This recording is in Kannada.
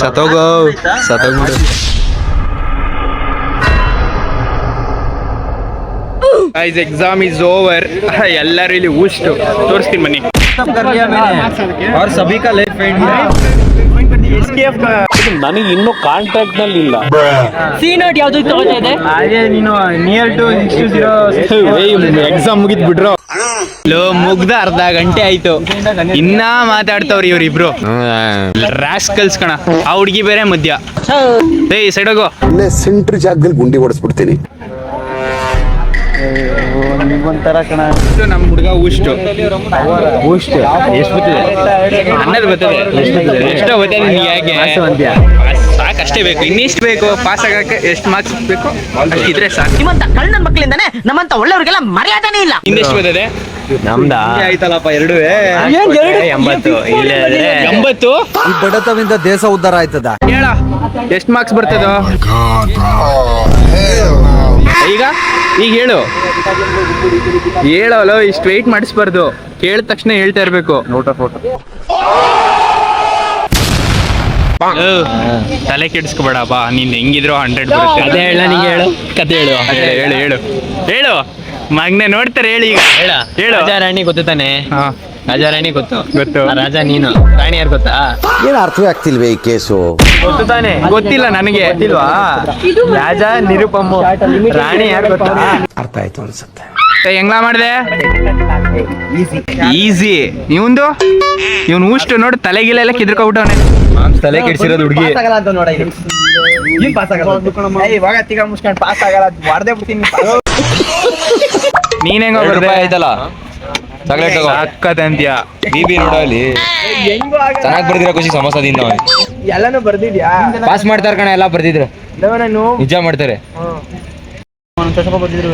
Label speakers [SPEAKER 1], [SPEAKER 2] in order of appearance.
[SPEAKER 1] ಸತ್ತೋಗೋ ಸತ್ತೋಗ್ಬಿಡು. Guys exam is over. ಎಲ್ಲರೂ ಇಲ್ಲಿ ಊಷ್ಟು ತೋರಿಸ್ತೀನಿ ಬನ್ನಿ.
[SPEAKER 2] और सभी का लेफ्ट हैंड
[SPEAKER 3] ನನಗೆ ಇನ್ನೂ ಕಾಂಟ್ಯಾಕ್ಟ್ ನಲ್ಲಿ ಇಲ್ಲ.
[SPEAKER 4] C0 ಯಾವ್ದು ತಗೋತಾ ಇದೆ?
[SPEAKER 2] ಅದೇ ನೀನು ನಿಯರ್ ಟು 620
[SPEAKER 1] ಎಕ್ಸಾಮ್ ಮುಗಿದ್ ಬಿಡ್ರು. ಮುಗ್ದ ಅರ್ಧ ಗಂಟೆ ಆಯ್ತು, ಇನ್ನ ಮಾತಾಡ್ತವ್ರಿ ಇವ್ರಿಬ್ರು. ರಾಸ್ಕಲ್ಸ್ ಕಣ. ಆ ಹುಡ್ಗಿ ಬೇರೆ ಮಧ್ಯ. ಏಯ್ ಸೈಡ್ ಹೋಗೋ.
[SPEAKER 5] ಇಲ್ಲೇ ಸೆಂಟ್ರ್ ಜಾಗದಲ್ಲಿ ಗುಂಡಿ ಹೊಡೆಸ್ಬಿಡ್ತೀನಿ.
[SPEAKER 2] ಒಂಥರ ಕಣ.
[SPEAKER 1] ನಮ್ ಹುಡುಗ ಊಷ್ಟು
[SPEAKER 2] ಎಷ್ಟು ಬರ್ತದೆ?
[SPEAKER 1] ಅನ್ನೋದು ಬರ್ತದೆ. ಎಷ್ಟೋ ಬರ್ತದೆ ನಿನ್ಗೆ? ಯಾಕೆ ಸಾಕಷ್ಟೇ ಬೇಕು, ಇನ್ನಿಷ್ಟು ಬೇಕು ಪಾಸ್ ಆಗಕ್ಕೆ. ಎಷ್ಟು ಮಾರ್ಕ್ಸ್ ಬೇಕು ಅಷ್ಟಿದ್ರೆ ಸಾಕು.
[SPEAKER 4] ನಿಮ್ಮಂತ ಕಳ್ಳನ ಮಕ್ಕಳಿಂದಾನೆ ನಮ್ಮಂತ ಒಳ್ಳೆಯವ್ರಿಗೆಲ್ಲ ಮರ್ಯಾದನೇ ಇಲ್ಲ.
[SPEAKER 1] ಇನ್ನೆಷ್ಟು ಬರ್ತದೆ?
[SPEAKER 2] ನಮ್ದಾ ಆಯ್ತಲ್ಲಪ್ಪ 2 80. ಇಲ್ಲೇ
[SPEAKER 1] 80.
[SPEAKER 6] ಈ ಬಡತವಿಂದ ದೇಶ ಉದ್ಧಾರ ಆಯ್ತದ.
[SPEAKER 1] ಹೇಳ ಎಷ್ಟು ಮಾರ್ಕ್ಸ್ ಬರ್ತದ ಈಗ? ಈಗ ಹೇಳೋಲ್ಲ, ಇಷ್ಟು ವೆಯ್ಟ್ ಮಾಡಿಸ್ಬಾರ್ದು. ಕೇಳಿದ ತಕ್ಷಣ ಹೇಳ್ತಾ ಇರ್ಬೇಕು. ತಲೆ ಕೆಡಿಸ್ಕೋಬೇಡ ಬಾ, ನೀನ್ ಹೆಂಗಿದ್ರು 100 ಬರುತ್ತೆ.
[SPEAKER 2] ಕತೆ ಹೇಳ, ನಿಂಗೆ ಹೇಳು ಕತೆ ಹೇಳು.
[SPEAKER 1] ಹೇಳು ಹೇಳು ಹೇಳು ಮಗ್ನೆ ನೋಡ್ತಾರೆ. ಹೇಳಿ ಈಗ ಹೇಳು.
[SPEAKER 2] ರಾಜಾ ರಾಣಿ ಗೊತ್ತು ತಾನೆ?
[SPEAKER 1] ಹಾ
[SPEAKER 2] ರಾಜಾ ರಾಣಿ ಗೊತ್ತು.
[SPEAKER 1] ಗೊತ್ತು.
[SPEAKER 2] ರಾಜಾ ನೀನು, ರಾಣಿ ಯಾರು ಗೊತ್ತಾ?
[SPEAKER 5] ಏನ್ ಅರ್ಥವೇ ಆಗ್ತಿಲ್ವೇ ಈ ಕೇಸು?
[SPEAKER 2] ಗೊತ್ತು ತಾನೆ?
[SPEAKER 1] ಗೊತ್ತಿಲ್ಲ ನನಗೆ.
[SPEAKER 2] ಗೊತ್ತಿಲ್ವಾ? ರಾಜಾ ನಿರುಪಮ್ಮ, ರಾಣಿ ಯಾರು ಗೊತ್ತಾ?
[SPEAKER 5] ಅರ್ಥ ಆಯ್ತು ಅನ್ಸುತ್ತೆ.
[SPEAKER 1] ಹೆಂಗ್ಲ ಮಾಡಿದೆ? ಈಸಿ. ಇವಂದು ಇವನು ಊಷ್ಟು ನೋಡಿ ತಲೆಗಿಲೆಲ್ಲ ಕಿದ್ರಕೊಬಿಟ್ಟವನೆ.
[SPEAKER 2] ತಲೆ ಕೆಡ್ಸಿರೋದು ಹುಡುಗಿ.
[SPEAKER 1] ನೀನ್ ಹೆಂಗ
[SPEAKER 2] ಆಯ್ತಲ್ಲ ಚಾಕ್ಲೇಟ್
[SPEAKER 1] ಅಕ್ಕದ ಅಂತ್ಯ.
[SPEAKER 2] ಬಿಬಿ ನೋಡಲಿ ಚೆನ್ನಾಗಿ ಬರ್ದಿರೋ ಖುಷಿ ಸಮೋಸದಿಂದ
[SPEAKER 7] ಎಲ್ಲಾನು ಬರ್ದಿದ್ಯಾ?
[SPEAKER 2] ಪಾಸ್ ಮಾಡ್ತಾರ ಕಣ, ಎಲ್ಲ ಬರ್ದಿದ್ರು
[SPEAKER 7] ನಾನು
[SPEAKER 2] ನಿಜ ಮಾಡ್ತಾರೆ.
[SPEAKER 7] ಬರ್ದಿದ್ರು